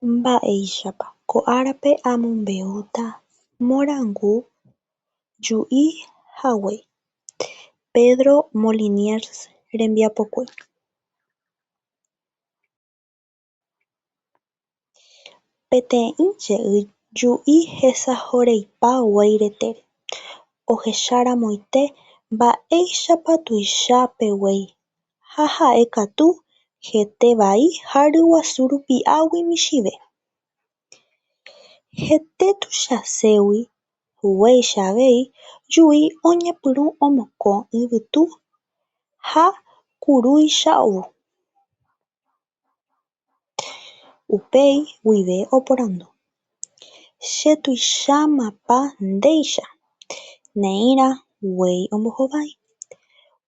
Mba'éichapa ko árape amombe'úta morangu ju'ihaguére Pedro Moliniers rembiapokue. Peteĩ je'y ju'i hesahoreipa guéi retére ohecharãmoite mba'éichapa tuichapeguéi ha ha'e katu hete vai ha ryguasu rupi'águi michĩve. Hete tuichaségui huéicha avei ju'i oñepyrũ omokõ yvytu ha kurúicha ovu. Upéi guive oporandu “Chetuichámapa ndéicha.” Ne'írã guéi ombohovái.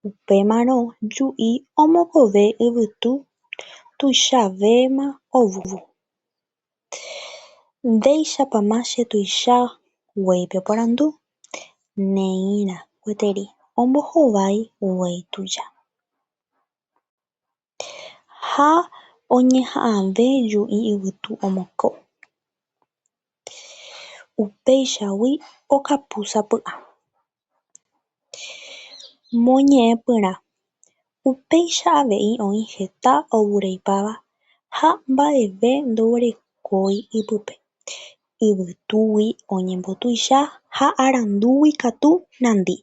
Upémarõ ju'i omokõve yvytu tuichavéma ovu. “Ndéichapama chetuicha guéipe oporandu.” Ne'írã gueteri ombohovái guéi tuja. Ha oñeha'ãve ju'i yvytu omokõ. Upéichagui okapúsapy'a. Moñe'ẽpyrã. Upéicha avei oĩ heta ovureipáva ha mba'eve ndoguerekói ipype. Yvytúgui oñembotuicha ha arandúgui katu nandi.